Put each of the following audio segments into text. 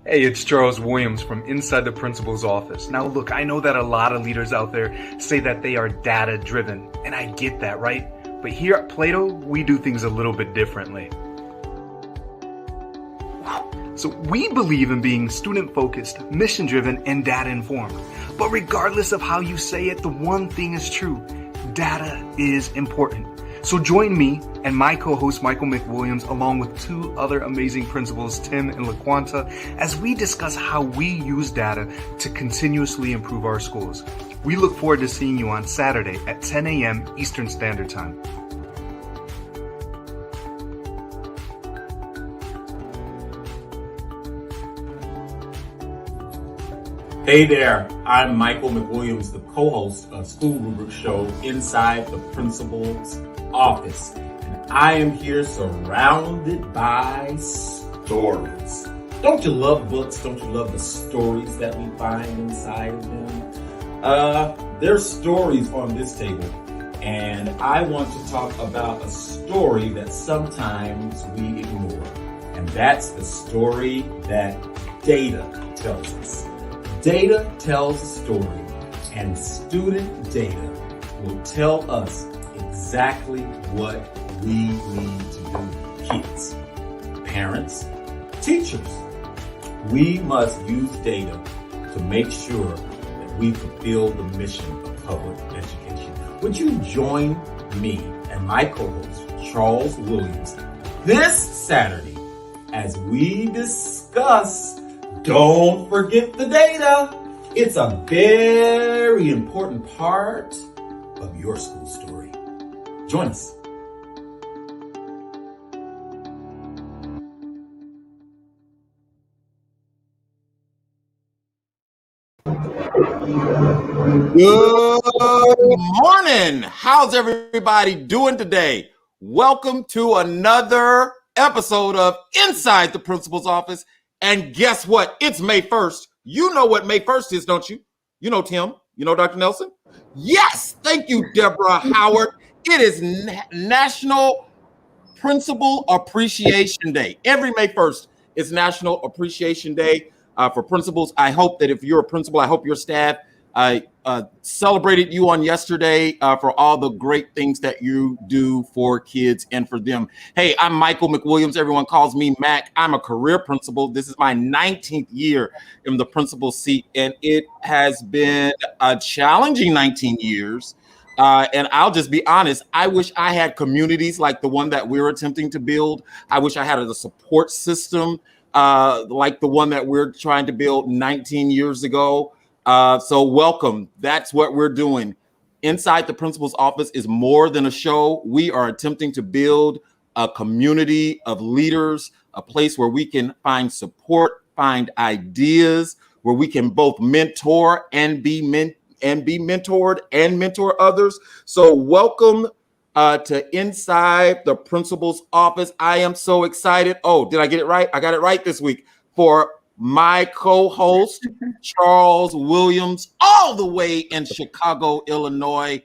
Hey, it's Charles Williams from Inside the Principal's Office. Now, look, I know that a lot of leaders out there say that they are data driven, and I get that, right? But here at Plato, we do things a little bit differently. So we believe in being student focused, mission driven, and data informed. But regardless of how you say it, the one thing is true: data is important. So join me and my co-host Michael McWilliams, along with two other amazing principals, Tim and LaQuanta, as we discuss how we use data to continuously improve our schools. We look forward to seeing you on Saturday at 10 a.m. Eastern Standard Time. Hey there, I'm Michael McWilliams, the co-host of School Rubric Show Inside the Principal's Office. And I am here surrounded by stories. Don't you love books? Don't you love the stories that we find inside of them? There's stories on this table, and I want to talk about a story that sometimes we ignore. And that's the story that data tells us. Data tells a story, and student data will tell us exactly what we need to do. Kids, parents, teachers. We must use data to make sure that we fulfill the mission of public education. Would you join me and my co-host, Charles Williams, this Saturday as we discuss Don't Forget the Data? It's a very important part of your school story. Join us. Good morning. How's everybody doing today? Welcome to another episode of Inside the Principal's Office. And guess what? It's May 1st. You know what May 1st is, don't you? You know Tim. You know Dr. Nelson? Yes. Thank you, Deborah Howard. It is National Principal Appreciation Day. Every May 1st is National Appreciation Day for principals. I hope that if you're a principal, I hope your staff celebrated you on yesterday for all the great things that you do for kids and for them. Hey, I'm Michael McWilliams. Everyone calls me Mac. I'm a career principal. This is my 19th year in the principal seat, and it has been a challenging 19 years. And I'll just be honest, I wish I had communities like the one that we're attempting to build. I wish I had a support system like the one that we're trying to build 19 years ago. So welcome. That's what we're doing. Inside the Principal's Office is more than a show. We are attempting to build a community of leaders, a place where we can find support, find ideas, where we can both mentor and be mentored and mentor others. So welcome to Inside the Principal's Office. I am so excited. Oh, did I get it right? I got it right this week for my co-host, Charles Williams, all the way in Chicago, Illinois.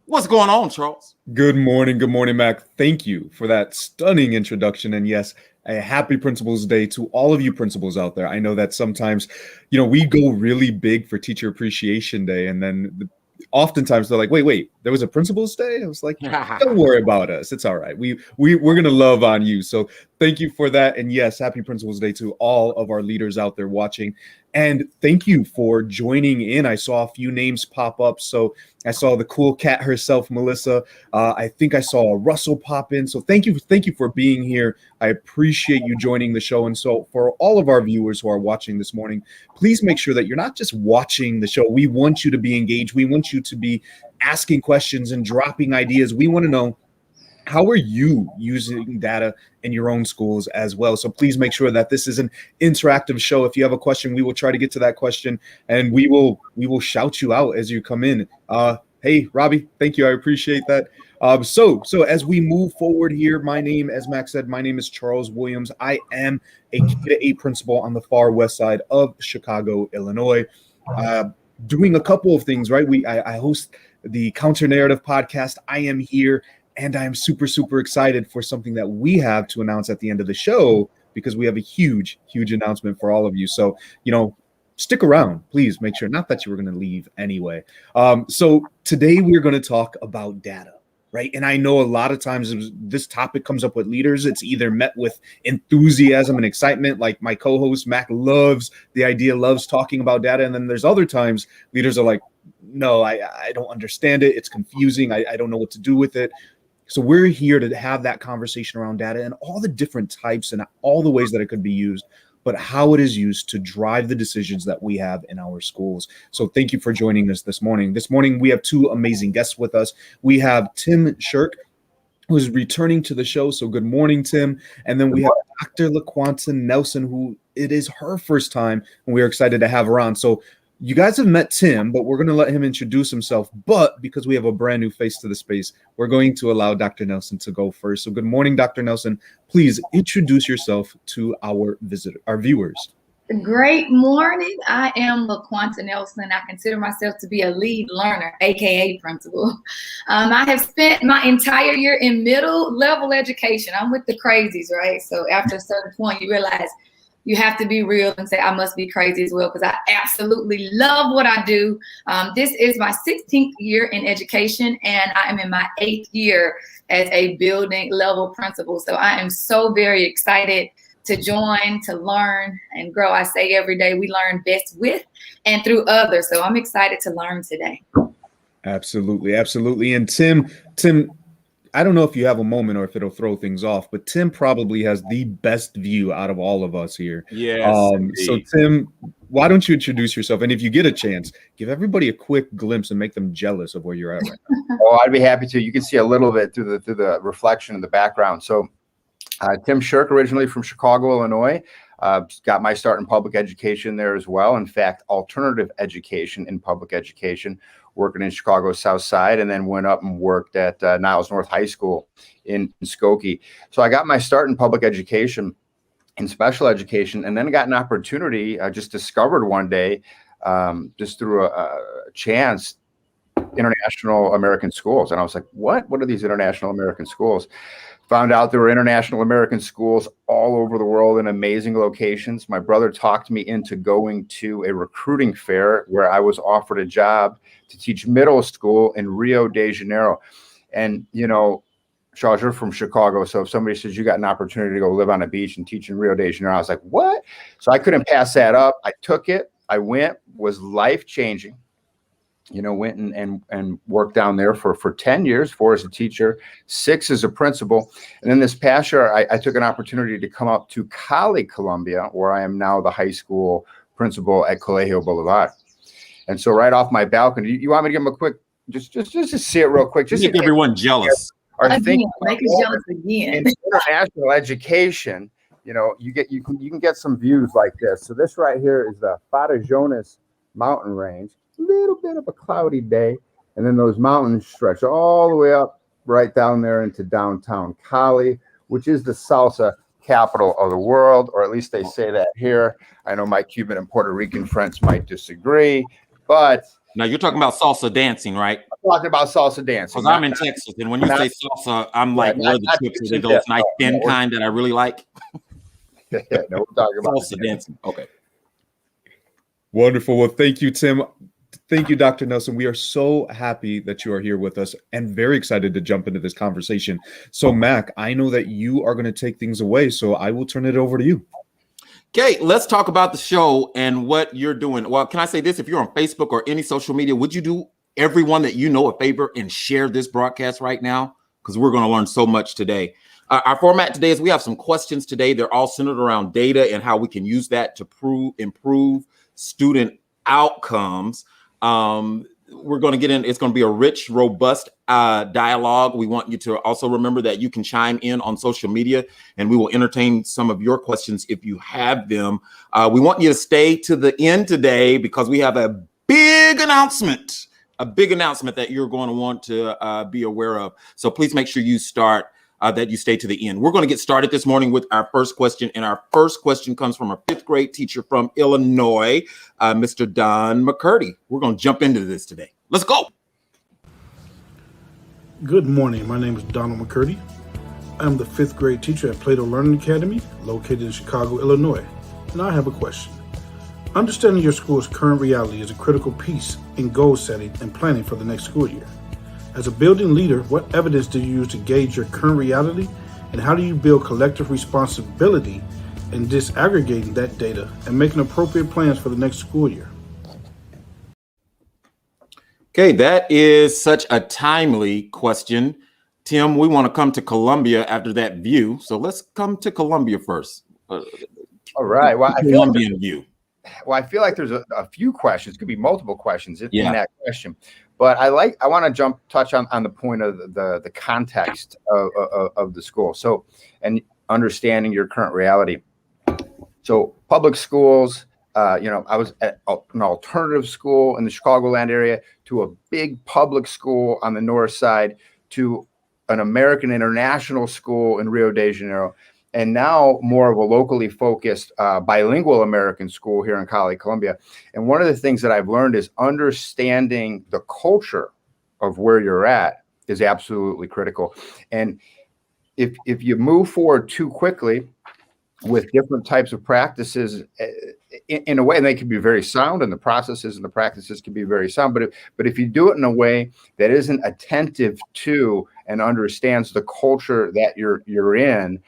What's going on, Charles? Good morning, Mac. Thank you for that stunning introduction. And yes, a happy Principals Day to all of you principals out there. I know that sometimes, we go really big for Teacher Appreciation Day, and then oftentimes they're like, wait, there was a Principals Day? I was like, don't worry about us. It's all right. We're going to love on you. So thank you for that. And yes, happy Principals Day to all of our leaders out there watching. And thank you for joining in. I saw a few names pop up. So I saw the cool cat herself, Melissa. I think I saw Russell pop in. So thank you for being here. I appreciate you joining the show. And so for all of our viewers who are watching this morning, please make sure that you're not just watching the show. We want you to be engaged. We want you to be asking questions and dropping ideas. We want to know, how are you using data in your own schools as well? So please make sure that this is an interactive show. If you have a question, we will try to get to that question, and we will shout you out as you come in. Hey, Robbie, thank you. I appreciate that. So as we move forward here, my name, as Max said, my name is Charles Williams. I am a K-8 principal on the far west side of Chicago, Illinois, doing a couple of things, right? I host the Counter Narrative podcast. I am here, and I'm super, super excited for something that we have to announce at the end of the show because we have a huge announcement for all of you. So, stick around, please. Make sure, not that you were going to leave anyway. So today we're going to talk about data, right? And I know a lot of times this topic comes up with leaders. It's either met with enthusiasm and excitement, like my co-host Mac loves talking about data. And then there's other times leaders are like, no, I don't understand it. It's confusing. I don't know what to do with it. So we're here to have that conversation around data and all the different types and all the ways that it could be used, but how it is used to drive the decisions that we have in our schools. So thank you for joining us this morning. This morning, we have two amazing guests with us. We have Tim Shirk, who is returning to the show. So good morning, Tim. And then we have Dr. LaQuanta Nelson, who it is her first time, and we are excited to have her on. So you guys have met Tim, but we're going to let him introduce himself. But because we have a brand new face to the space, we're going to allow Dr. Nelson to go first. So good morning, Dr. Nelson. Please introduce yourself to our viewers. Great morning. I am LaQuanta Nelson. I consider myself to be a lead learner, aka principal. I have spent my entire year in middle level education. I'm with the crazies, right? So after a certain point, you realize you have to be real and say, I must be crazy as well, because I absolutely love what I do. This is my 16th year in education, and I am in my 8th year as a building level principal. So I am so very excited to join, to learn and grow. I say every day we learn best with and through others. So I'm excited to learn today. Absolutely. Absolutely. And Tim, I don't know if you have a moment or if it'll throw things off, but Tim probably has the best view out of all of us here. Yes. So Tim, why don't you introduce yourself? And if you get a chance, give everybody a quick glimpse and make them jealous of where you're at right now. Oh, I'd be happy to. You can see a little bit through the reflection in the background. So Tim Shirk, originally from Chicago, Illinois. Got my start in public education there as well. In fact, alternative education in public education, working in Chicago South Side, and then went up and worked at Niles North High School in Skokie. So I got my start in public education, in special education, and then got an opportunity. I just discovered one day, just through a chance, International American Schools. And I was like, what are these International American Schools? Found out there were International American Schools all over the world in amazing locations. My brother talked me into going to a recruiting fair where I was offered a job to teach middle school in Rio de Janeiro. And, Charles, you're from Chicago. So if somebody says you got an opportunity to go live on a beach and teach in Rio de Janeiro, I was like, what? So I couldn't pass that up. I took it. I went, was life-changing. Went and worked down there for 10 years, 4 as a teacher, 6 as a principal. And then this past year, I took an opportunity to come up to Cali, Colombia, where I am now the high school principal at Colegio Bolivar. And so right off my balcony, you want me to give them a quick, just to see it real quick. Just make everyone jealous. Again, make us jealous again. In international education, you can get some views like this. So this right here is the Farallones mountain range. Little bit of a cloudy day, and then those mountains stretch all the way up right down there into downtown Cali, which is the salsa capital of the world, or at least they say that here. I know my Cuban and Puerto Rican friends might disagree, but now you're talking about salsa dancing, right? I'm talking about salsa dancing. Because I'm in Texas, and when you say salsa, I'm like, where the chips are those nice thin kind that I really like. No, we're talking about salsa dancing. Okay. Wonderful. Well, thank you, Tim. Thank you, Dr. Nelson. We are so happy that you are here with us and very excited to jump into this conversation. So, Mac, I know that you are going to take things away, so I will turn it over to you. Okay, let's talk about the show and what you're doing. Well, can I say this? If you're on Facebook or any social media, would you do everyone that you know a favor and share this broadcast right now? Because we're going to learn so much today. Our format today is we have some questions today. They're all centered around data and how we can use that to improve student outcomes. We're going to get in. It's going to be a rich, robust dialogue. We want you to also remember that you can chime in on social media, and we will entertain some of your questions if you have them. We want you to stay to the end today because we have a big announcement that you're going to want to be aware of. So please make sure you that you stay to the end. We're going to get started this morning with our first question. And our first question comes from a 5th grade teacher from Illinois, Mr. Don McCurdy. We're going to jump into this today. Let's go. Good morning. My name is Donald McCurdy. I am the 5th grade teacher at Plato Learning Academy, located in Chicago, Illinois, and I have a question. Understanding your school's current reality is a critical piece in goal setting and planning for the next school year. As a building leader, what evidence do you use to gauge your current reality, and how do you build collective responsibility in disaggregating that data and making appropriate plans for the next school year? Okay, that is such a timely question. Tim, we want to come to Columbia after that view. So let's come to Columbia first. All right. Well, Columbian view. Well, I feel like there's a few questions, could be multiple questions in Yeah. that question. But I want to touch on the point of the context of the school. So, and understanding your current reality. So public schools, I was at an alternative school in the Chicagoland area, to a big public school on the north side, to an American international school in Rio de Janeiro, and now more of a locally focused bilingual American school here in Columbia. And one of the things that I've learned is understanding the culture of where you're at is absolutely critical. And if you move forward too quickly with different types of practices, in a way, and they can be very sound, and the processes and the practices can be very sound, but if you do it in a way that isn't attentive to and understands the culture that you're in,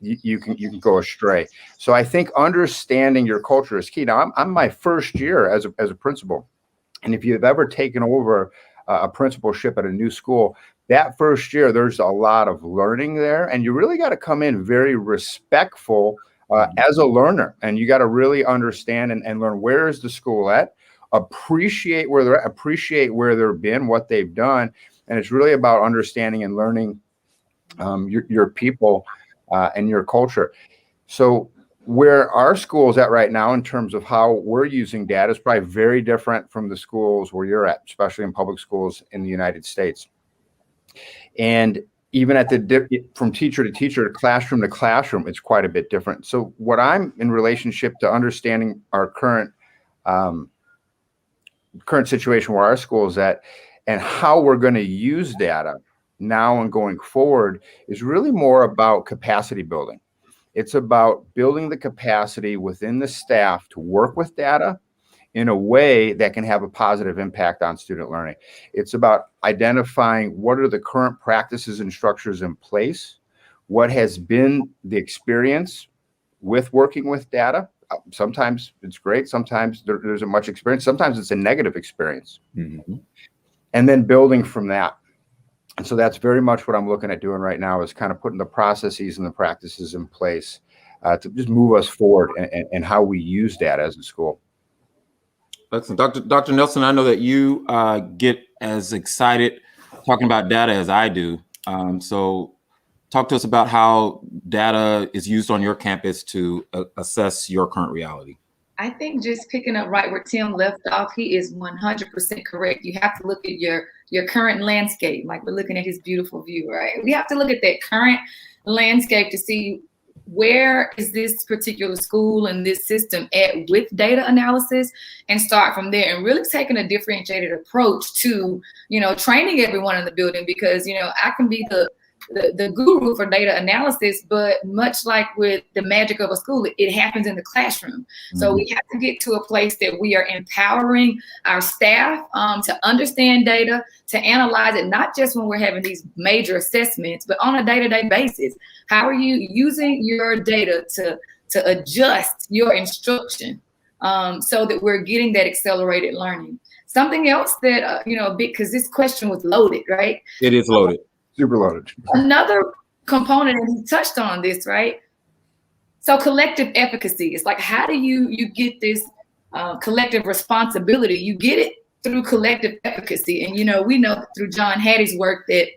you can go astray. So I think understanding your culture is key. Now I'm my first year as a principal, and if you've ever taken over a principalship at a new school, that first year there's a lot of learning there, and you really got to come in very respectful as a learner, and you got to really understand and learn, where is the school at, appreciate where they're at, appreciate where they've been, what they've done, and it's really about understanding and learning your people and your culture. So where our school is at right now in terms of how we're using data is probably very different from the schools where you're at, especially in public schools in the United States. And even at from teacher to teacher, classroom to classroom, it's quite a bit different. So what I'm in relationship to understanding our current situation where our school is at and how we're going to use data now and going forward is really more about capacity building. It's about building the capacity within the staff to work with data in a way that can have a positive impact on student learning. It's about identifying what are the current practices and structures in place, what has been the experience with working with data. Sometimes it's great, sometimes there isn't much experience, sometimes it's a negative experience. Mm-hmm. And then building from that. And so that's very much what I'm looking at doing right now, is kind of putting the processes and the practices in place to just move us forward and how we use data as a school. Excellent. Dr. Nelson, I know that you get as excited talking about data as I do. So talk to us about how data is used on your campus to assess your current reality. I think just picking up right where Tim left off, he is 100% correct. You have to look at your current landscape, like we're looking at his beautiful view, right? We have to look at that current landscape to see where is this particular school and this system at with data analysis, and start from there, and really taking a differentiated approach to, training everyone in the building, because, I can be the guru for data analysis, but much like with the magic of a school, it happens in the classroom. Mm-hmm. So we have to get to a place that we are empowering our staff to understand data, to analyze it, not just when we're having these major assessments, but on a day-to-day basis. How are you using your data to adjust your instruction so that we're getting that accelerated learning? Something else that, because this question was loaded, right? It is loaded. Super loaded. Another component, and he touched on this, right? So collective efficacy. It's like, how do you get this collective responsibility? You get it through collective efficacy. And, we know that through John Hattie's work that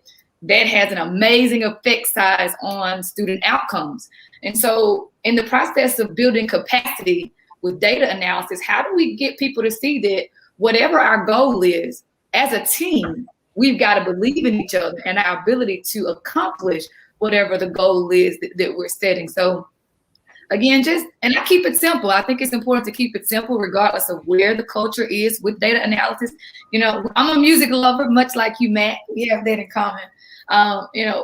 has an amazing effect size on student outcomes. And so in the process of building capacity with data analysis, how do we get people to see that whatever our goal is, as a team, we've got to believe in each other and our ability to accomplish whatever the goal is that we're setting. So again, and I keep it simple. I think it's important to keep it simple regardless of where the culture is with data analysis. I'm a music lover, much like you, Matt. We have that in common.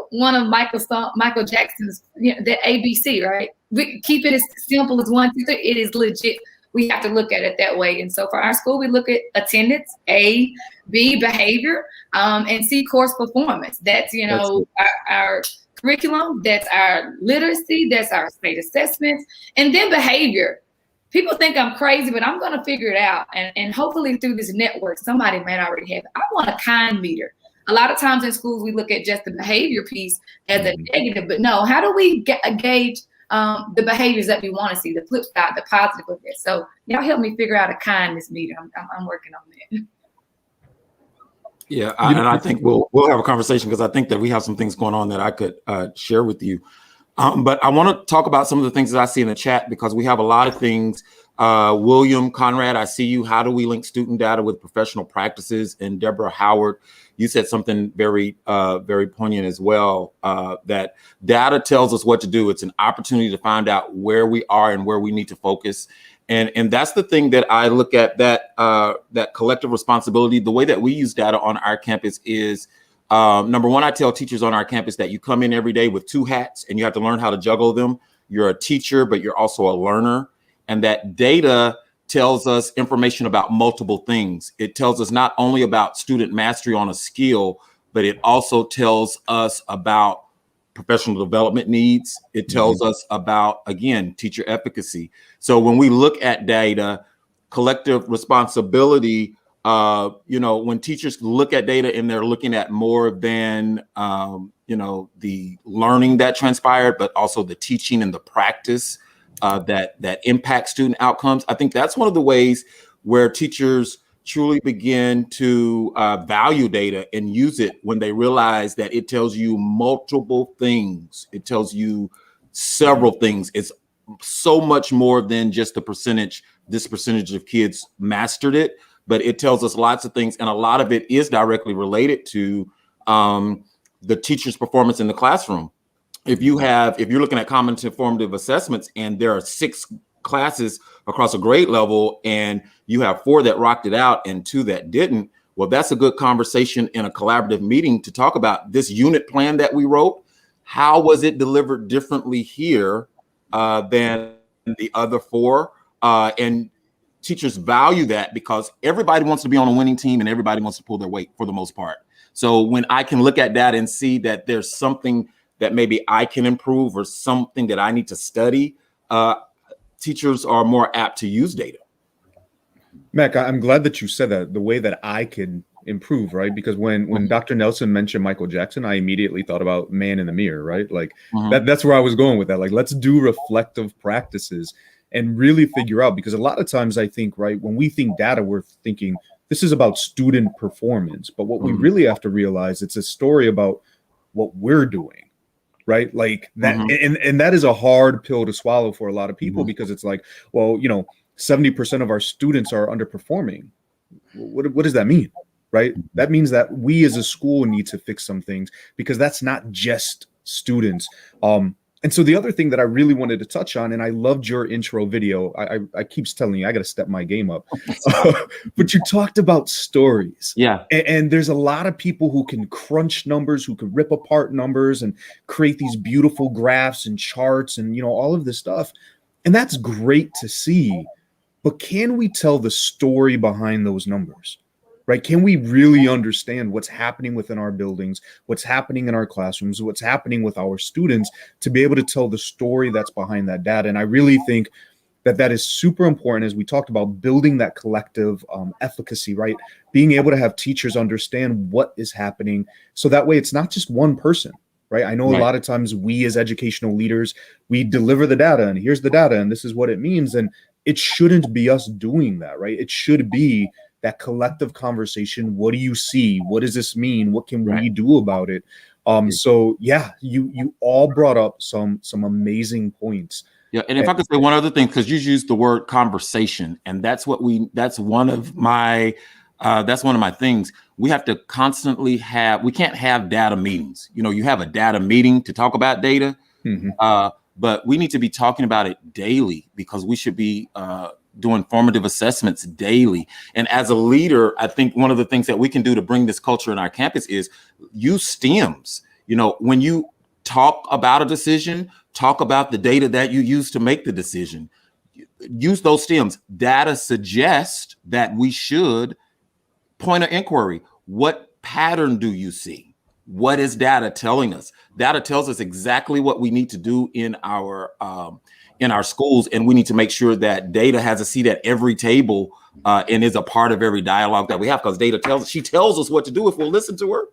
One of Michael Jackson's, the ABC, right? We keep it as simple as 1, 2, 3. It is legit. We have to look at it that way. And so for our school, we look at attendance, A, B, behavior, and C, course performance. That's, our curriculum, that's our literacy, that's our state assessments, and then behavior. People think I'm crazy, but I'm going to figure it out. And hopefully through this network, somebody might already have it. I want a kind meter. A lot of times in schools, we look at just the behavior piece as a negative, but no, how do we gauge the behaviors that we want to see, the flip side, the positive of it? So y'all help me figure out a kindness meter. I'm working on that. Yeah, and I think we'll have a conversation because I think that we have some things going on that I could share with you. But I want to talk about some of the things that I see in the chat because we have a lot of things. William Conrad, I see you. How do we link student data with professional practices? And Deborah Howard, you said something very, very poignant as well, that data tells us what to do. It's an opportunity to find out where we are and where we need to focus. And that's the thing that I look at, that collective responsibility. The way that we use data on our campus is, number one, I tell teachers on our campus that you come in every day with 2 hats and you have to learn how to juggle them. You're a teacher, but you're also a learner. And that data tells us information about multiple things. It tells us not only about student mastery on a skill, but it also tells us about professional development needs. It tells us about, again, teacher efficacy. So when we look at data, collective responsibility, when teachers look at data and they're looking at more than, the learning that transpired, but also the teaching and the practice that impacts student outcomes. I think that's one of the ways where teachers truly begin to value data and use it when they realize that it tells you multiple things. It tells you several things. It's so much more than just this percentage of kids mastered it, but it tells us lots of things. And a lot of it is directly related to the teacher's performance in the classroom. If you're looking at cognitive formative assessments and there are 6 classes across a grade level and you have 4 that rocked it out and 2 that didn't, well, that's a good conversation in a collaborative meeting to talk about this unit plan that we wrote. How was it delivered differently here than the other 4? And teachers value that because everybody wants to be on a winning team and everybody wants to pull their weight for the most part. So when I can look at that and see that there's something that maybe I can improve or something that I need to study, teachers are more apt to use data. Mac, I'm glad that you said that, the way that I can improve, right? Because when Dr. Nelson mentioned Michael Jackson, I immediately thought about Man in the Mirror, right? Like that's where I was going with that. Like, let's do reflective practices and really figure out, because a lot of times I think, right, when we think data, we're thinking this is about student performance. But what we really have to realize, it's a story about what we're doing. Right. Like that. And that is a hard pill to swallow for a lot of people because it's like, well, 70% of our students are underperforming. What does that mean? Right. That means that we as a school need to fix some things because that's not just students. And so the other thing that I really wanted to touch on, and I loved your intro video. I keep telling you, I got to step my game up. But you talked about stories. Yeah. And there's a lot of people who can crunch numbers, who can rip apart numbers and create these beautiful graphs and charts and, all of this stuff. And that's great to see. But can we tell the story behind those numbers? Right? Can we really understand what's happening within our buildings, what's happening in our classrooms, what's happening with our students to be able to tell the story that's behind that data? And I really think that is super important as we talked about building that collective efficacy, right? Being able to have teachers understand what is happening so that way it's not just one person, right? I know a lot of times we as educational leaders, we deliver the data and here's the data and this is what it means. And it shouldn't be us doing that, right? It should be that collective conversation. What do you see? What does this mean? What can we do about it? So yeah, you all brought up some amazing points. Yeah, and if I could say one other thing, because you used the word conversation, and that's one of my things. We have to constantly we can't have data meetings. You have a data meeting to talk about data, but we need to be talking about it daily, because we should be doing formative assessments daily. And as a leader, I think one of the things that we can do to bring this culture in our campus is use STEMs. You know, when you talk about a decision, talk about the data that you use to make the decision. Use those STEMs. Data suggests that we should point of inquiry. What pattern do you see? What is data telling us? Data tells us exactly what we need to do in our schools, and we need to make sure that data has a seat at every table and is a part of every dialogue that we have, because data tells us what to do if we'll listen to her.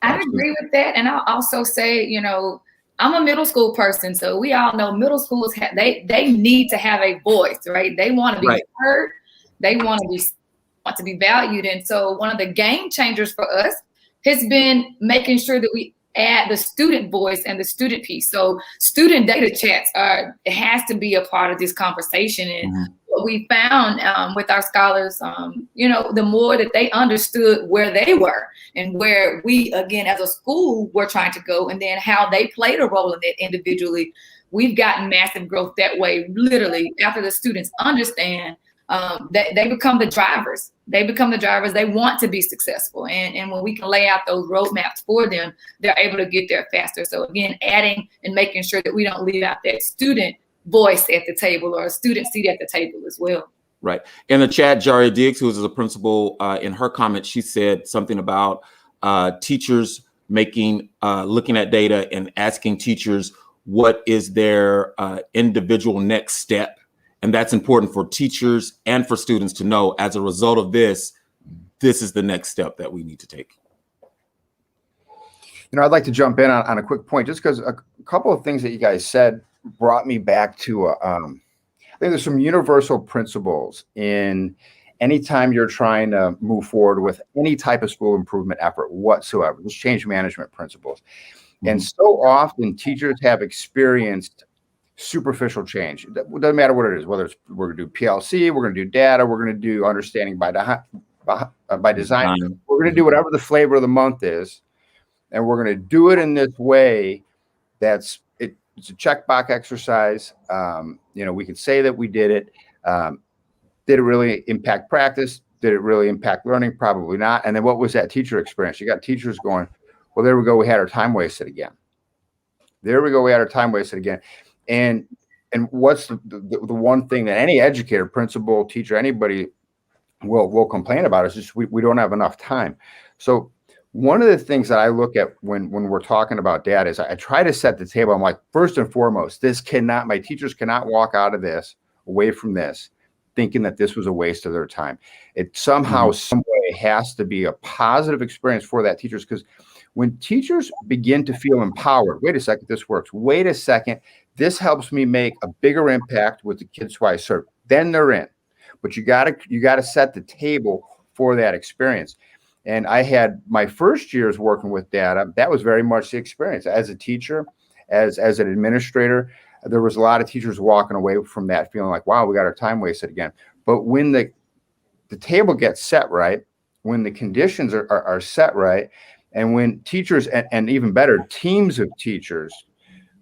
I agree with that. And I'll also say, you know, I'm a middle school person, so we all know middle schools they need to have a voice, right? They want to be heard, they want to be valued. And so one of the game changers for us has been making sure that we add the student voice and the student piece. So student data chats it has to be a part of this conversation. And what we found with our scholars, you know, the more that they understood where they were and where we, again, as a school, were trying to go, and then how they played a role in it individually, we've gotten massive growth that way. Literally, after the students understand, they become the drivers. They become the drivers. They want to be successful. And when we can lay out those roadmaps for them, they're able to get there faster. So again, adding and making sure that we don't leave out that student voice at the table or a student seat at the table as well. Right. In the chat, Jaria Diggs, who is a principal, in her comment, she said something about teachers looking at data and asking teachers what is their individual next step. And that's important for teachers and for students to know. As a result of this is the next step that we need to take. You know, I'd like to jump in on a quick point, just because a couple of things that you guys said brought me back to, I think there's some universal principles in anytime you're trying to move forward with any type of school improvement effort whatsoever, those change management principles. And so often teachers have experienced superficial change. It doesn't matter what it is, whether it's we're going to do PLC, we're going to do data, we're going to do understanding by design. We're going to do whatever the flavor of the month is, and we're going to do it in this way that's it's a checkbox exercise. You know, we could say that we did it. Did it really impact practice? Did it really impact learning? Probably not. And then what was that teacher experience? You got teachers going, well, there we go. We had our time wasted again. There we go. We had our time wasted again. And what's the one thing that any educator, principal, teacher, anybody will complain about is just we don't have enough time. So one of the things that I look at when we're talking about data is I try to set the table. I'm like, first and foremost, my teachers cannot walk out of this, away from this, thinking that this was a waste of their time. It somehow, some way has to be a positive experience for that teachers, because when teachers begin to feel empowered, wait a second, this works. Wait a second, this helps me make a bigger impact with the kids who I serve. Then they're in. But you gotta set the table for that experience. And I had my first years working with data. That was very much the experience. As a teacher, as an administrator, there was a lot of teachers walking away from that feeling like, wow, we got our time wasted again. But when the table gets set right, when the conditions are set right, and when teachers and even better, teams of teachers,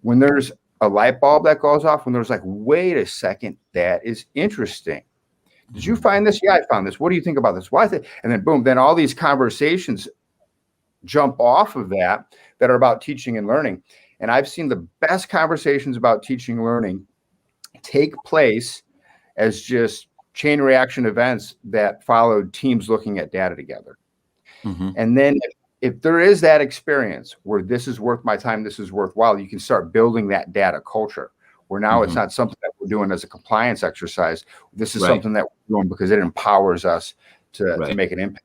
when there's a light bulb that goes off, when there's like, wait a second, that is interesting. Did you find this? Yeah, I found this. What do you think about this? Why? And then boom, then all these conversations jump off of that are about teaching and learning. And I've seen the best conversations about teaching and learning take place as just chain reaction events that followed teams looking at data together. And then if there is that experience where this is worth my time, this is worthwhile, you can start building that data culture where now it's not something that we're doing as a compliance exercise. This is something that we're doing because it empowers us to make an impact.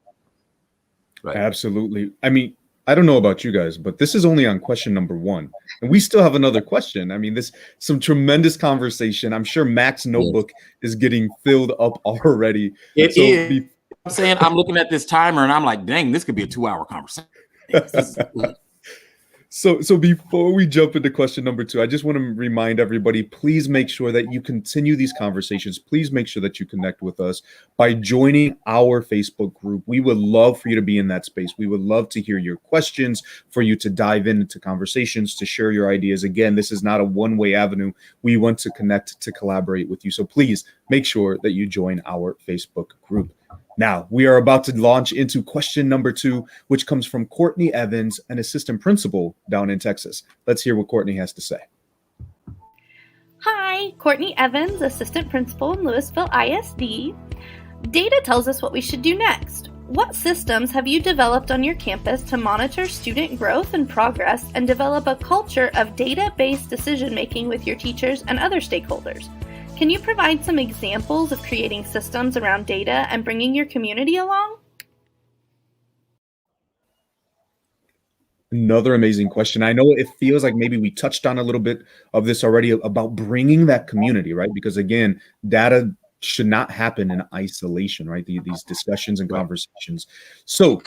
Absolutely. I mean, I don't know about you guys, but this is only on question number 1. And we still have another question. I mean, some tremendous conversation. I'm sure Mac's notebook is getting filled up already. It is. I'm saying, I'm looking at this timer and I'm like, dang, this could be a 2-hour conversation. So before we jump into question number 2, I just want to remind everybody, please make sure that you continue these conversations. Please make sure that you connect with us by joining our Facebook group. We would love for you to be in that space. We would love to hear your questions, for you to dive into conversations, to share your ideas. Again, this is not a one-way avenue. We want to connect, to collaborate with you. So please make sure that you join our Facebook group. Now, we are about to launch into question number 2, which comes from Courtney Evans, an assistant principal down in Texas. Let's hear what Courtney has to say. Hi, Courtney Evans, assistant principal in Louisville ISD. Data tells us what we should do next. What systems have you developed on your campus to monitor student growth and progress and develop a culture of data-based decision-making with your teachers and other stakeholders? Can you provide some examples of creating systems around data and bringing your community along? Another amazing question. I know it feels like maybe we touched on a little bit of this already about bringing that community, right? Because again, data should not happen in isolation, right? These discussions and conversations. So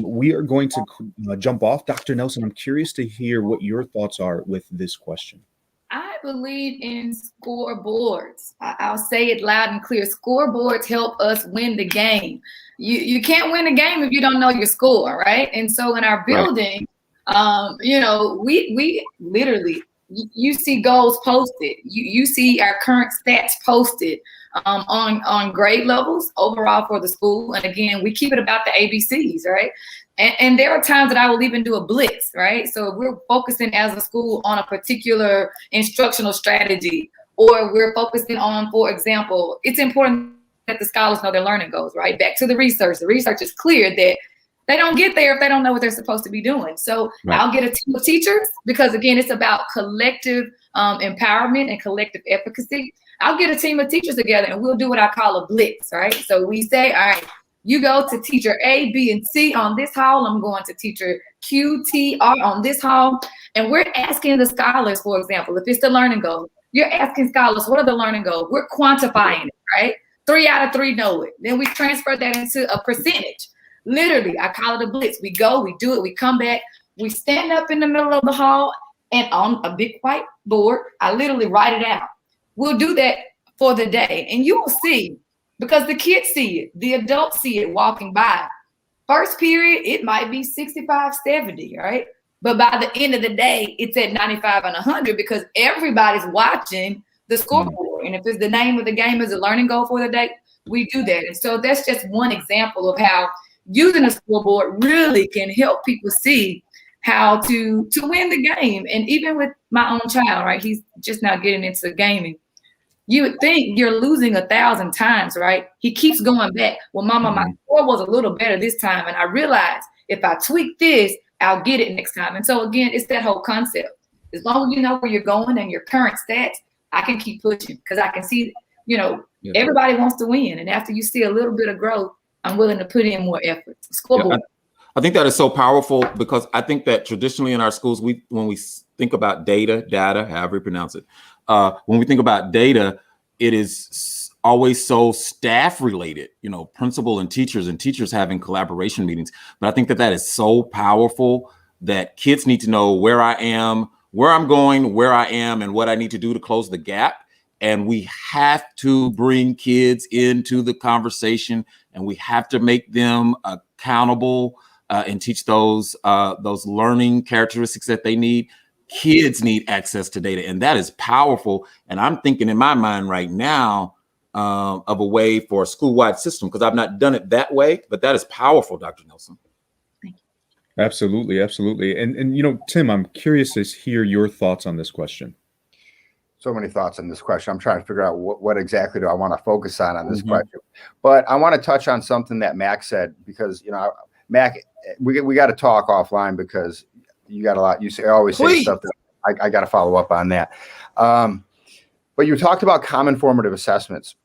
we are going to jump off. Dr. Nelson, I'm curious to hear what your thoughts are with this question. I believe in scoreboards. I'll say it loud and clear. Scoreboards help us win the game. You can't win a game if you don't know your score, right? And so in our building, we literally, you see goals posted. You see our current stats posted on grade levels overall for the school. And again, we keep it about the ABCs, right? And there are times that I will even do a blitz, right? So if we're focusing as a school on a particular instructional strategy, or we're focusing on, for example, it's important that the scholars know their learning goals, right? Back to the research. The research is clear that they don't get there if they don't know what they're supposed to be doing. So I'll get a team of teachers, because again, it's about collective empowerment and collective efficacy. I'll get a team of teachers together and we'll do what I call a blitz, right? So we say, all right, you go to teacher A, B, and C on this hall. I'm going to teacher Q, T, R on this hall. And we're asking the scholars, for example, if it's the learning goal, you're asking scholars, what are the learning goals? We're quantifying it, right? 3 out of 3 know it. Then we transfer that into a percentage. Literally, I call it a blitz. We go, we do it, we come back, we stand up in the middle of the hall, and on a big whiteboard, I literally write it out. We'll do that for the day. And you will see, because the kids see it, the adults see it walking by. First period, it might be 65, 70, right? But by the end of the day, it's at 95 and 100 because everybody's watching the scoreboard. And if it's the name of the game is a learning goal for the day, we do that. And so that's just one example of how using a scoreboard really can help people see how to win the game. And even with my own child, right? He's just now getting into gaming. You would think you're losing 1,000 times, right? He keeps going back. Well, mama, my score was a little better this time. And I realized if I tweak this, I'll get it next time. And so again, it's that whole concept. As long as you know where you're going and your current stats, I can keep pushing because I can see, everybody wants to win. And after you see a little bit of growth, I'm willing to put in more effort. Scoreboard. I think that is so powerful because I think that traditionally in our schools, when we think about data, however you pronounce it, when we think about data, it is always so staff related, principal and teachers having collaboration meetings. But I think that is so powerful that kids need to know where I am, where I'm going, where I am, and what I need to do to close the gap. And we have to bring kids into the conversation, and we have to make them accountable and teach those learning characteristics that they need. Kids need access to data, and that is powerful. And I'm thinking in my mind right now of a way for a school-wide system, because I've not done it that way, but that is powerful, Dr. Nelson. Thank you. Absolutely. And Tim, I'm curious to hear your thoughts on this question. So many thoughts on this question. I'm trying to figure out what exactly do I want to focus on this question. But I want to touch on something that Mac said, because, Mac, we got to talk offline because you got a lot. You always say stuff that I got to follow up on that. But you talked about common formative assessments.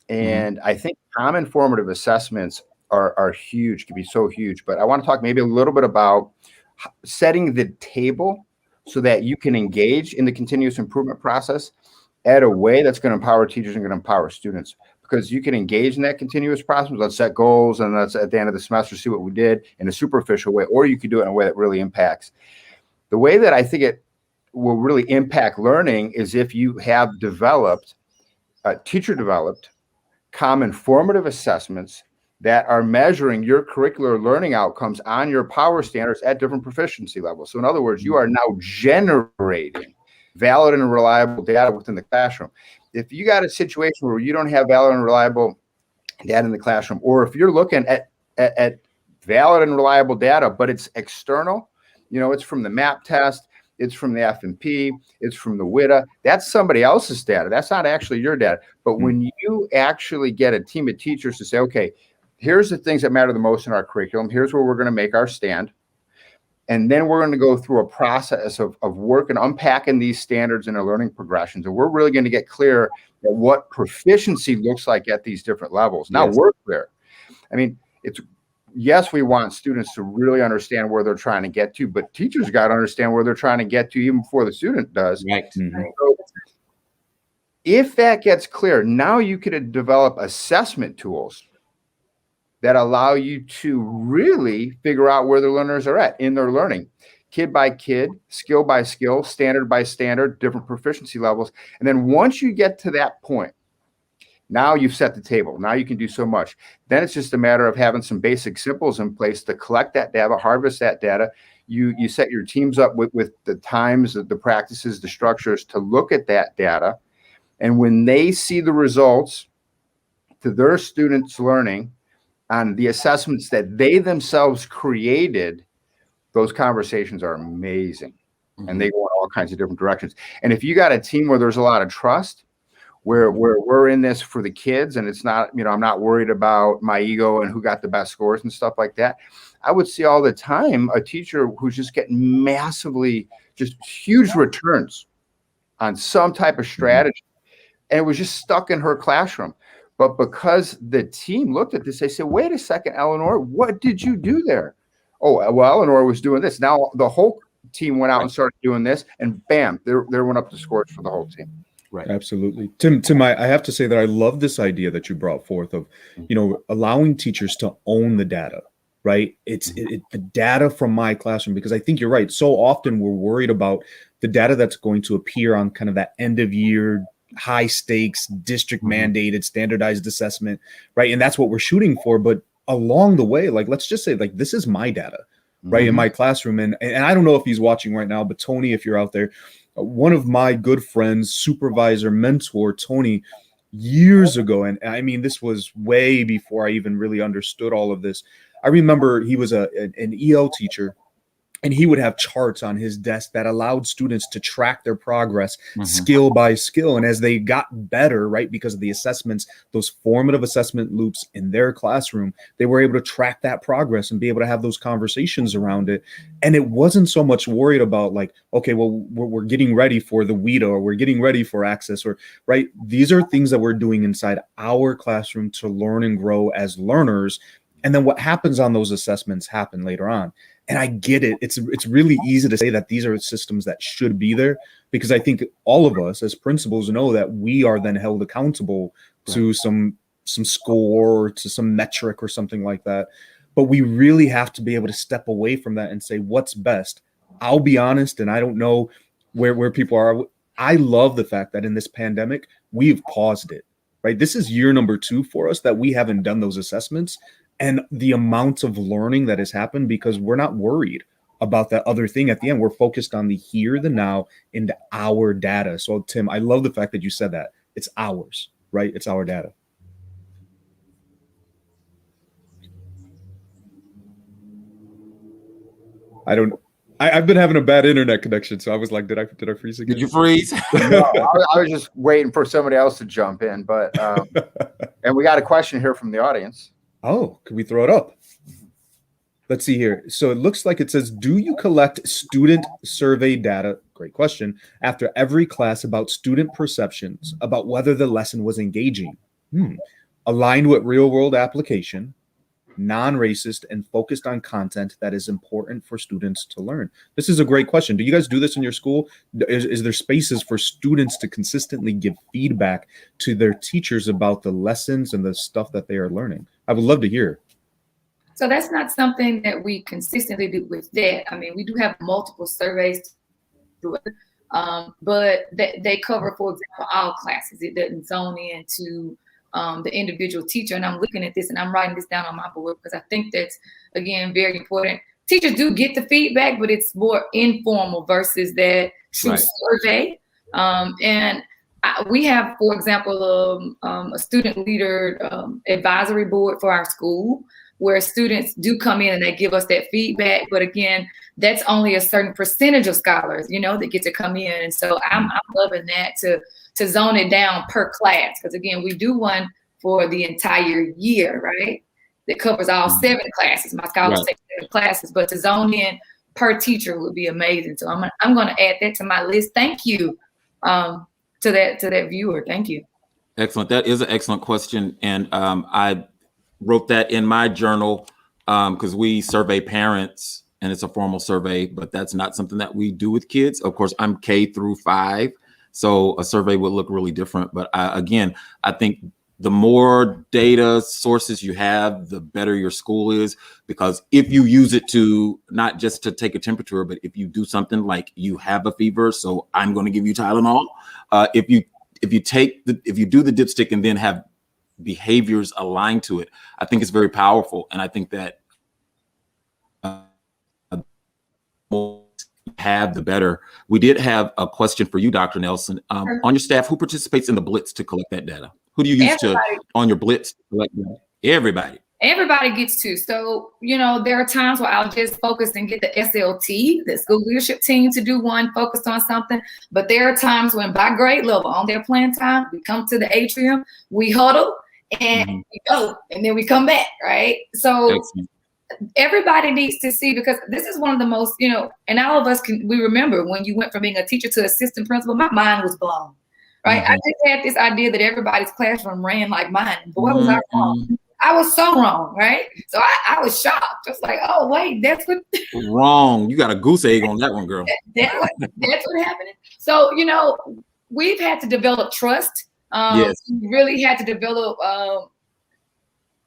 And I think common formative assessments are huge, can be so huge. But I want to talk maybe a little bit about setting the table so that you can engage in the continuous improvement process at a way that's going to empower teachers and going to empower students. Because you can engage in that continuous process. Let's set goals, and let's at the end of the semester see what we did in a superficial way, or you could do it in a way that really impacts. The way that I think it will really impact learning is if you have developed, teacher developed, common formative assessments that are measuring your curricular learning outcomes on your power standards at different proficiency levels. So in other words, you are now generating valid and reliable data within the classroom. If you got a situation where you don't have valid and reliable data in the classroom, or if you're looking at valid and reliable data, but it's external, it's from the MAP test, it's from the F&P, it's from the WIDA, that's somebody else's data. That's not actually your data. But when you actually get a team of teachers to say, okay, here's the things that matter the most in our curriculum, here's where we're going to make our stand, and then we're going to go through a process of work and unpacking these standards and our learning progressions. And we're really going to get clear at what proficiency looks like at these different levels. Now we're clear. I mean, yes, we want students to really understand where they're trying to get to, but teachers got to understand where they're trying to get to even before the student does. Right. So if that gets clear, now you could develop assessment tools that allow you to really figure out where the learners are at in their learning, kid by kid, skill by skill, standard by standard, different proficiency levels. And then once you get to that point, now you've set the table. Now you can do so much. Then it's just a matter of having some basic symbols in place to collect that data, harvest that data. You set your teams up with the times, the practices, the structures to look at that data. And when they see the results to their students' learning on the assessments that they themselves created, those conversations are amazing. And they go in all kinds of different directions. And if you got a team where there's a lot of trust, where we're in this for the kids, and it's not, I'm not worried about my ego and who got the best scores and stuff like that. I would see all the time a teacher who's just getting massively, just huge returns on some type of strategy. And it was just stuck in her classroom. But because the team looked at this, they said, wait a second, Eleanor, what did you do there? Oh, well, Eleanor was doing this. Now the whole team went out and started doing this, and bam, there went up the scores for the whole team. Right. Absolutely. Tim, I have to say that I love this idea that you brought forth of, allowing teachers to own the data, right? It's the data from my classroom, because I think you're right. So often we're worried about the data that's going to appear on kind of that end of year, high stakes, district mandated, standardized assessment, right? And that's what we're shooting for. But along the way, like, let's just say, like, this is my data, right, in my classroom. And I don't know if he's watching right now, but Tony, if you're out there, one of my good friends, supervisor, mentor, Tony, years ago, and I mean, this was way before I even really understood all of this. I remember he was an EL teacher, and he would have charts on his desk that allowed students to track their progress skill by skill. And as they got better, right, because of the assessments, those formative assessment loops in their classroom, they were able to track that progress and be able to have those conversations around it. And it wasn't so much worried about like, okay, well, we're getting ready for the WIDA, or we're getting ready for Access, or right. These are things that we're doing inside our classroom to learn and grow as learners. And then what happens on those assessments happen later on. And I get it. It's really easy to say that these are systems that should be there, because I think all of us as principals know that we are then held accountable to some score, or to some metric or something like that. But we really have to be able to step away from that and say, what's best? I'll be honest, and I don't know where people are. I love the fact that in this pandemic, we've paused it, right? This is year number 2 for us that we haven't done those assessments. And the amount of learning that has happened, because we're not worried about that other thing at the end. We're focused on the here, the now, into our data. So, Tim, I love the fact that you said that. It's ours, right? It's our data. I've been having a bad internet connection, so I was like, did I freeze again? Did you freeze? No, I was just waiting for somebody else to jump in. But and we got a question here from the audience. Oh, could we throw it up? Let's see here. So it looks like it says, do you collect student survey data? Great question. After every class about student perceptions about whether the lesson was engaging, aligned with real world application, non-racist, and focused on content that is important for students to learn? This is a great question. Do you guys do this in your school? Is there spaces for students to consistently give feedback to their teachers about the lessons and the stuff that they are learning? I would love to hear. So that's not something that we consistently do with that. I mean, we do have multiple surveys to it, but they cover, for example, all classes. It doesn't zone into the individual teacher. And I'm looking at this and I'm writing this down on my board because I think that's, again, very important. Teachers do get the feedback, but it's more informal versus that true survey. We have, for example, a student leader advisory board for our school where students do come in and they give us that feedback. But again, that's only a certain percentage of scholars, that get to come in. And so I'm loving that to zone it down per class. Because again, we do one for the entire year, right? That covers all 7 classes. My scholars take 7 classes, but to zone in per teacher would be amazing. So I'm going to add that to my list. Thank you to that viewer. Thank you. Excellent. That is an excellent question. And I wrote that in my journal because we survey parents and it's a formal survey, but that's not something that we do with kids. Of course, I'm K through 5. So a survey would look really different. But again, I think the more data sources you have, the better your school is, because if you use it to not just to take a temperature, but if you do something like you have a fever, so I'm going to give you Tylenol. If you do the dipstick and then have behaviors aligned to it, I think it's very powerful. And I think that have the better. We did have a question for you, Dr. Nelson. On your staff, who participates in the Blitz to collect that data? Who do you use on your Blitz to collect data? Everybody. Everybody gets to. So, there are times where I'll just focus and get the SLT, the school leadership team, to do one focused on something. But there are times when by grade level on their plan time, we come to the atrium, we huddle and we go, and then we come back, right? So excellent. Everybody needs to see, because this is one of the most, and all of us we remember when you went from being a teacher to assistant principal, my mind was blown, right? I just had this idea that everybody's classroom ran like mine. Boy, was I wrong. I was so wrong, right? So I was shocked. Just like, oh, wait, that's what wrong. You got a goose egg on that one, girl. That's what happened. So, we've had to develop trust. Yes. We really had to develop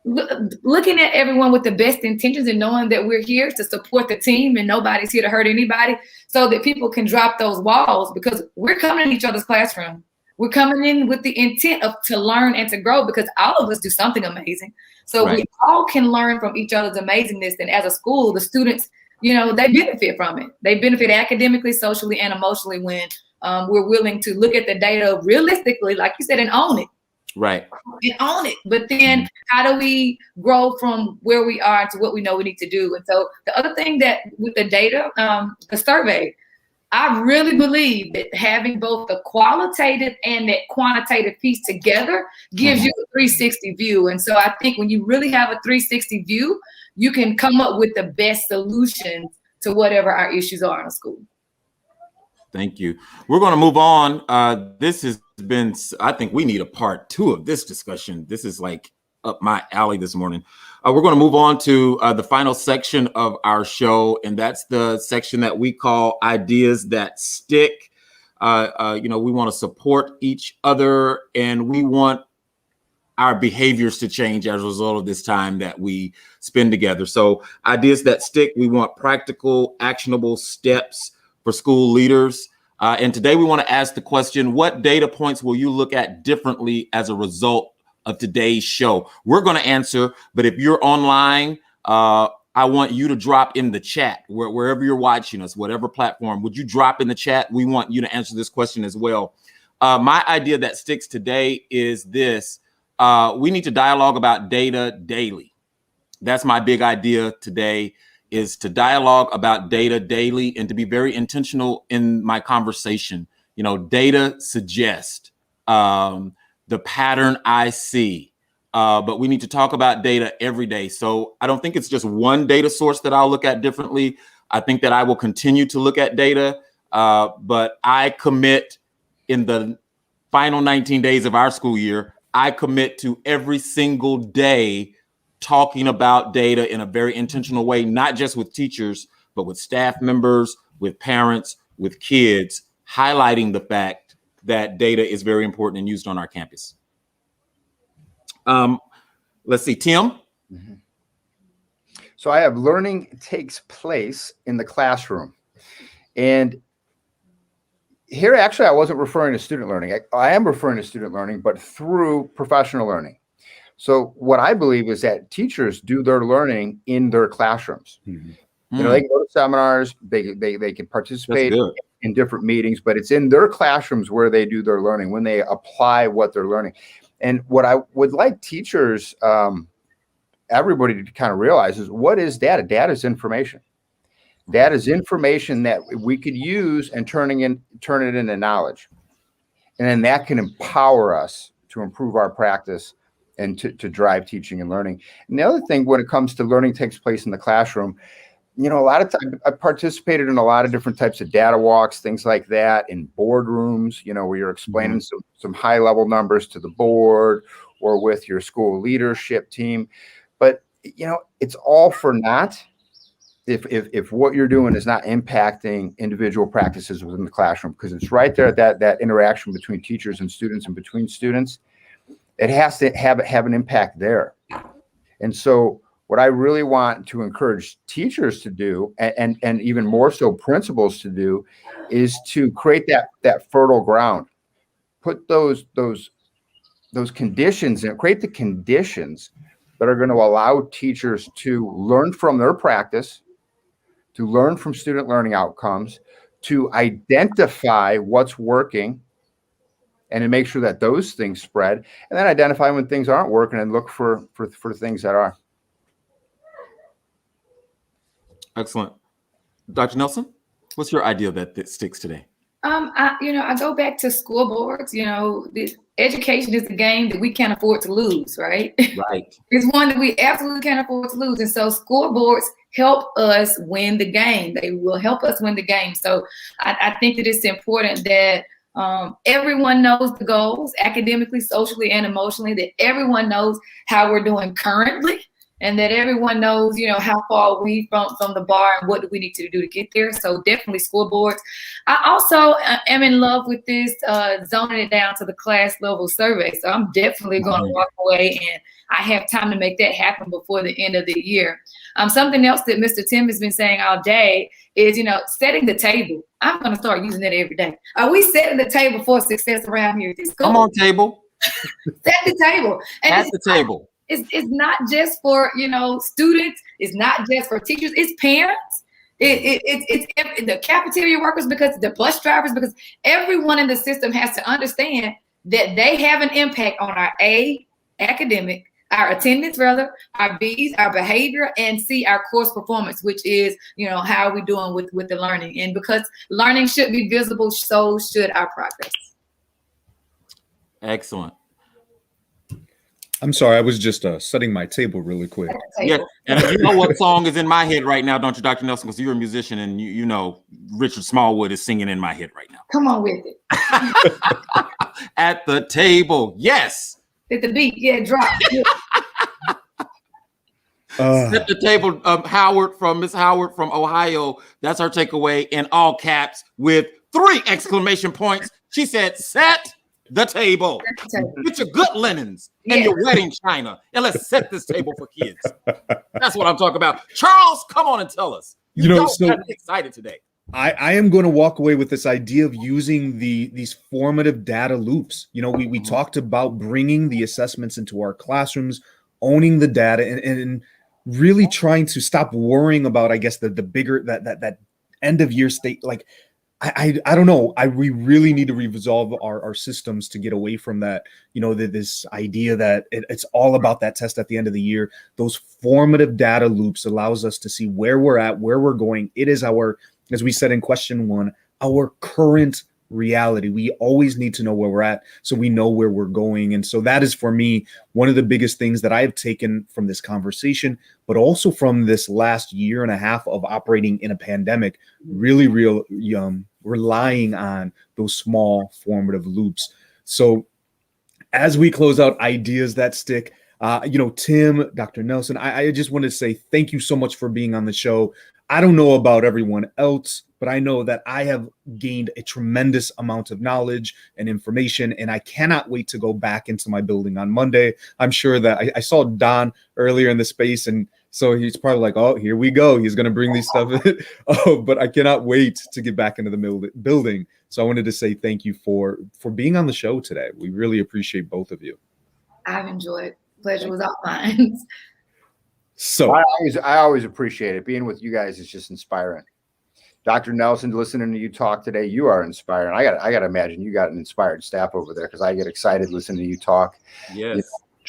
looking at everyone with the best intentions and knowing that we're here to support the team and nobody's here to hurt anybody, so that people can drop those walls, because we're coming in each other's classroom. We're coming in with the intent to learn and to grow, because all of us do something amazing. So we all can learn from each other's amazingness. And as a school, the students, they benefit from it. They benefit academically, socially, and emotionally when we're willing to look at the data realistically, like you said, and own it. Right. And own it. But then how do we grow from where we are to what we know we need to do? And so the other thing that with the data, the survey, I really believe that having both the qualitative and that quantitative piece together gives you a 360 view. And so I think when you really have a 360 view, you can come up with the best solutions to whatever our issues are in a school. Thank you. We're going to move on. This has been, I think we need a part 2 of this discussion. This is like up my alley this morning. We're going to move on to the final section of our show, and that's the section that we call Ideas That Stick. We want to support each other, and we want our behaviors to change as a result of this time that we spend together. So Ideas That Stick, we want practical, actionable steps for school leaders. And today we want to ask the question, what data points will you look at differently as a result of today's show? We're going to answer, but if you're online, I want you to drop in the chat wherever you're watching us, whatever platform. Would you drop in the chat? We want you to answer this question as well. My idea that sticks today is this. We need to dialogue about data daily. That's my big idea today, is to dialogue about data daily and to be very intentional in my conversation. Data suggests the pattern I see, but we need to talk about data every day. So I don't think it's just one data source that I'll look at differently. I think that I will continue to look at data, but I commit in the final 19 days of our school year, I commit to every single day talking about data in a very intentional way, not just with teachers, but with staff members, with parents, with kids, highlighting the fact that data is very important and used on our campus. Let's see, Tim. So I have learning takes place in the classroom. And here, actually, I wasn't referring to student learning. I am referring to student learning, but through professional learning. So what I believe is that teachers do their learning in their classrooms. Mhm. You know, they can go to seminars, they can participate good. in different meetings, but it's in their classrooms where they do their learning, when they apply what they're learning. And what I would like teachers, everybody to kind of realize is, what is data? Data is information. Data is information that we could use and turn it into knowledge. And then that can empower us to improve our practice and to drive teaching and learning. And the other thing, when it comes to learning takes place in the classroom, you know, a lot of times I participated in a lot of different types of data walks, things like that, in boardrooms, you know, where you're explaining some high level numbers to the board or with your school leadership team. But, you know, it's all for naught if what you're doing is not impacting individual practices within the classroom, because it's right there, that interaction between teachers and students and between students. It has to have an impact there. And so what I really want to encourage teachers to do, and even more so principals to do, is to create that fertile ground, put those conditions and create the conditions that are going to allow teachers to learn from their practice, to learn from student learning outcomes, to identify what's working, and to make sure that those things spread, and then identify when things aren't working and look for things that are. Excellent. Dr. Nelson, what's your idea that sticks today? I go back to school boards. You know, education is a game that we can't afford to lose, right? Right. It's one that we absolutely can't afford to lose. And so school boards help us win the game. They will help us win the game. So I think that it's important that everyone knows the goals, academically, socially, and emotionally, that everyone knows how we're doing currently, and that everyone knows, you know, how far we from the bar and what do we need to do to get there. So definitely school boards. I also am in love with this zoning it down to the class level survey. So I'm definitely going to walk away, and I have time to make that happen before the end of the year. Something else that Mr. Tim has been saying all day is, you know, setting the table. I'm going to start using that every day. Are we setting the table for success around here? Come on, table. Set the table. And at the table. It's not just for, you know, students. It's not just for teachers. It's parents. It's the cafeteria workers, because the bus drivers, because everyone in the system has to understand that they have an impact on our academic, our attendance rather, our B's, our behavior, and C, our course performance, which is, you know, how are we doing with the learning. And because learning should be visible, so should our progress. Excellent. I'm sorry, I was just setting my table really quick. Yeah, and you know what song is in my head right now, don't you, Dr. Nelson? Because you're a musician, and you know Richard Smallwood is singing in my head right now. Come on with it. At the table, yes. At the beat, yeah, drop. Yeah. Set the table. Miss Howard from Ohio. That's our takeaway in all caps with 3 exclamation points. She said, "Set the table. Get your good linens and your wedding china, and let's set this table for kids." That's what I'm talking about. Charles, come on and tell us. You know, so excited today. I am going to walk away with this idea of using these formative data loops. You know, we talked about bringing the assessments into our classrooms, owning the data, and really trying to stop worrying about, I guess, the bigger that end of year state. Like, I don't know. We really need to resolve our systems to get away from that. You know, this idea that it's all about that test at the end of the year. Those formative data loops allows us to see where we're at, where we're going. It is our, as we said in question 1, our current reality. We always need to know where we're at so we know where we're going. And so that is, for me, one of the biggest things that I've taken from this conversation, but also from this last year and a half of operating in a pandemic, really relying on those small formative loops. So as we close out ideas that stick, Tim, Dr. Nelson, I just want to say thank you so much for being on the show. I don't know about everyone else, but I know that I have gained a tremendous amount of knowledge and information, and I cannot wait to go back into my building on Monday. I'm sure that I saw Don earlier in the space, and So he's probably like, oh, here we go. He's going to bring these stuff in. But I cannot wait to get back into the building. So I wanted to say thank you for being on the show today. We really appreciate both of you. I've enjoyed. Pleasure was all mine. So I always appreciate it. Being with you guys is just inspiring. Dr. Nelson, listening to you talk today, you are inspiring. I got to imagine you got an inspired staff over there, because I get excited listening to you talk. Yes. You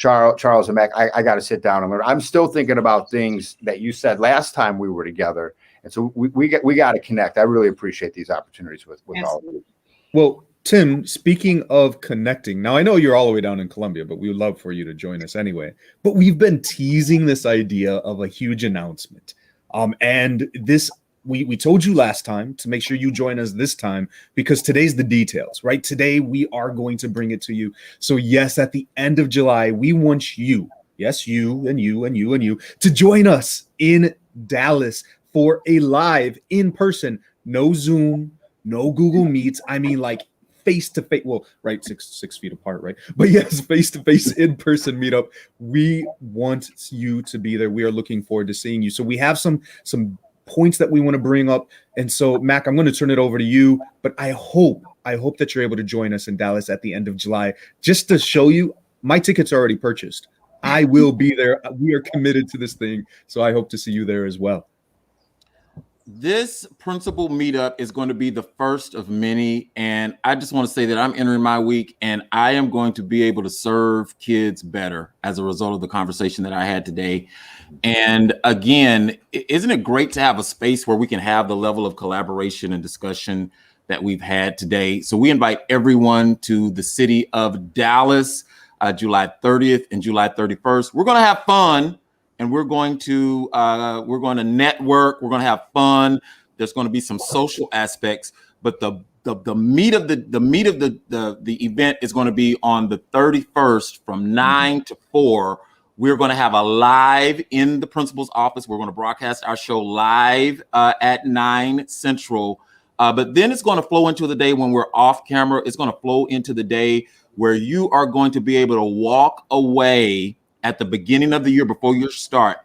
know, Charles and Mac, I got to sit down and learn. I'm still thinking about things that you said last time we were together, and so we got to connect. I really appreciate these opportunities with all of you. Well, Tim, speaking of connecting, now I know you're all the way down in Columbia, but we would love for you to join us anyway. But we've been teasing this idea of a huge announcement, and this. We told you last time to make sure you join us this time, because today's the details, right? Today, we are going to bring it to you. So yes, at the end of July, we want you, yes, you and you and you and you, to join us in Dallas for a live in-person, no Zoom, no Google Meets. I mean, like face-to-face, well, right, six feet apart, right? But yes, face-to-face in-person meetup. We want you to be there. We are looking forward to seeing you. So we have some points that we want to bring up. And so, Mac, I'm going to turn it over to you, but I hope that you're able to join us in Dallas at the end of July, just to show you my tickets are already purchased. I will be there. We are committed to this thing. So I hope to see you there as well. This principal meetup is going to be the first of many. And I just want to say that I'm entering my week, and I am going to be able to serve kids better as a result of the conversation that I had today. And again, isn't it great to have a space where we can have the level of collaboration and discussion that we've had today? So we invite everyone to the city of Dallas, July 30th and July 31st. We're going to have fun. And we're going to network. We're going to have fun. There's going to be some social aspects, but the meat of the event is going to be on the 31st from 9 to 4. We're going to have a live in the principal's office. We're going to broadcast our show live at 9 Central. But then it's going to flow into the day when we're off camera. It's going to flow into the day where you are going to be able to walk away at the beginning of the year before you start.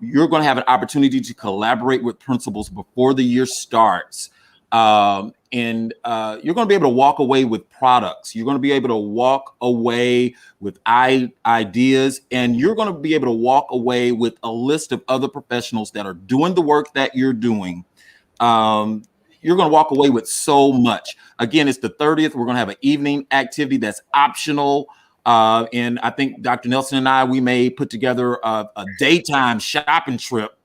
You're going to have an opportunity to collaborate with principals before the year starts. And you're going to be able to walk away with products. You're going to be able to walk away with ideas, and you're going to be able to walk away with a list of other professionals that are doing the work that you're doing. You're going to walk away with so much. Again, it's the 30th. We're going to have an evening activity that's optional. And I think Dr. Nelson and I, we may put together a daytime shopping trip.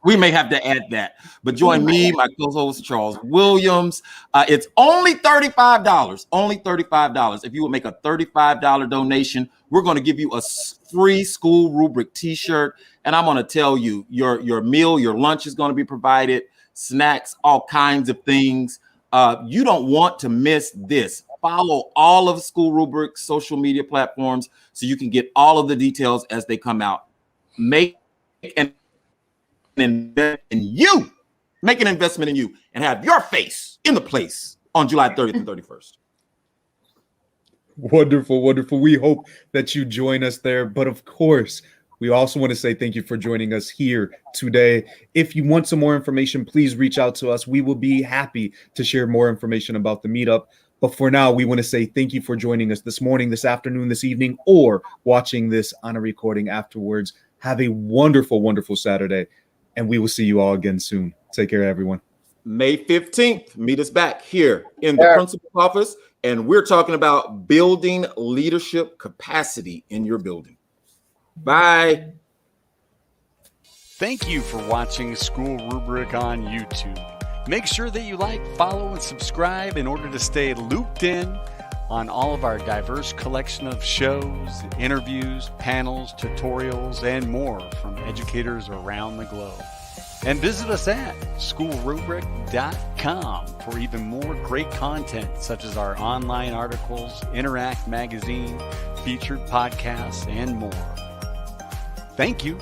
We may have to add that. But join me, my co-host Charles Williams. It's only $35. Only $35. If you would make a $35 donation, we're going to give you a free school rubric T-shirt. And I'm going to tell you, your meal, your lunch is going to be provided, snacks, all kinds of things. You don't want to miss this. Follow all of School Rubric's social media platforms so you can get all of the details as they come out. Make an investment in you. Make an investment in you and have your face in the place on July 30th and 31st. Wonderful, wonderful. We hope that you join us there. But of course, we also want to say thank you for joining us here today. If you want some more information, please reach out to us. We will be happy to share more information about the meetup. But for now, we want to say thank you for joining us this morning, this afternoon, this evening, or watching this on a recording afterwards. Have a wonderful, wonderful Saturday, and we will see you all again soon. Take care, everyone. May 15th, meet us back here in the principal's office, and we're talking about building leadership capacity in your building. Bye. Thank you for watching School Rubric on YouTube. Make sure that you like, follow, and subscribe in order to stay looped in on all of our diverse collection of shows, interviews, panels, tutorials, and more from educators around the globe. And visit us at schoolrubric.com for even more great content such as our online articles, Interact magazine, featured podcasts, and more. Thank you.